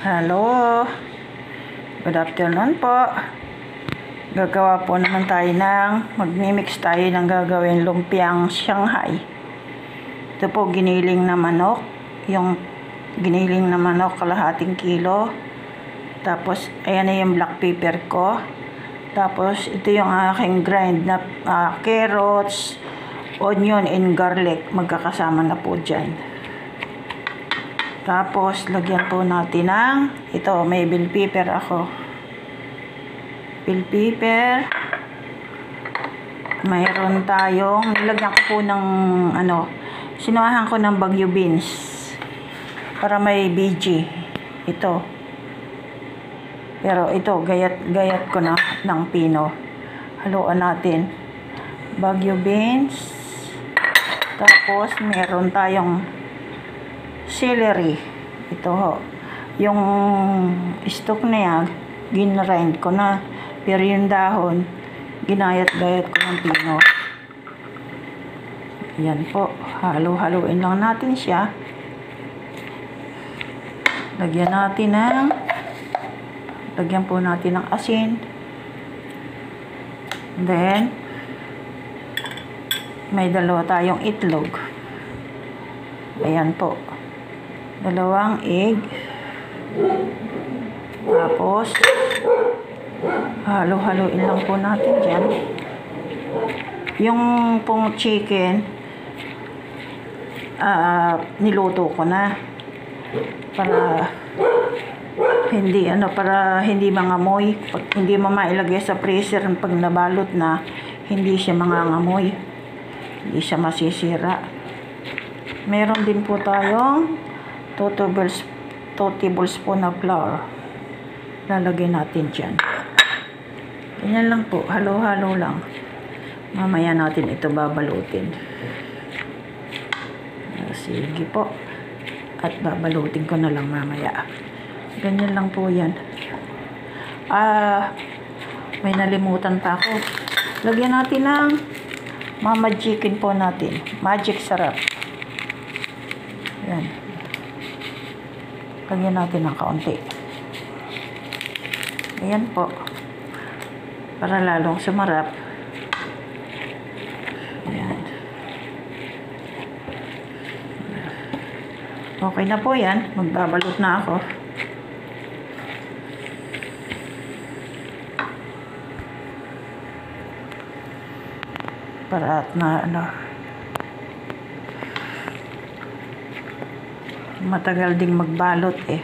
Hello, good afternoon po. Gagawa po naman tayo magmimix tayo ng gagawin lumpiang Shanghai. Ito po giniling na manok, yung giniling na manok kalahating kilo. Tapos ayan na yung black pepper ko. Tapos ito yung aking grind na carrots, onion and garlic, magkakasama na po dyan. Tapos, lagyan po natin ng, ito, may bell pepper ako. Bell pepper. Mayroon tayong, nilagyan ko po ng, sinuahan ko ng Baguio beans. Para may BG. Ito. Pero ito, gayat ko na ng pino. Haluan natin. Baguio beans. Tapos, meron tayong celery. Ito ho. Yung stock na yan, ginrind ko na. Pero yung dahon, ginayat-gayat ko ng pino. Yan po. Halo-haluin lang natin siya. Lagyan po natin ng asin. Then, may dalawa tayong itlog. Ayan po. 2 egg. Tapos, halo-haluin lang po natin dyan. Yung pong chicken, niluto ko na. Para hindi mangamoy. Pag hindi mailagay sa freezer, pag nabalot na, hindi siya mangangamoy. Hindi siya masisira. Meron din po tayong 2 tablespoon na flour. Lalagay natin dyan. Ganyan lang po. Halo-halo lang. Mamaya natin ito babalutin. Sige po. At babalutin ko na lang mamaya. Ganyan lang po yan. May nalimutan pa ako. Lagyan natin ng mamagicin po natin. Magic sarap. Yan. Lagyan natin ng kaunti. Ayan po. Para lalong sumarap. Ayan. Okay na po yan. Magbabalot na ako. Para at matagal ding magbalot eh.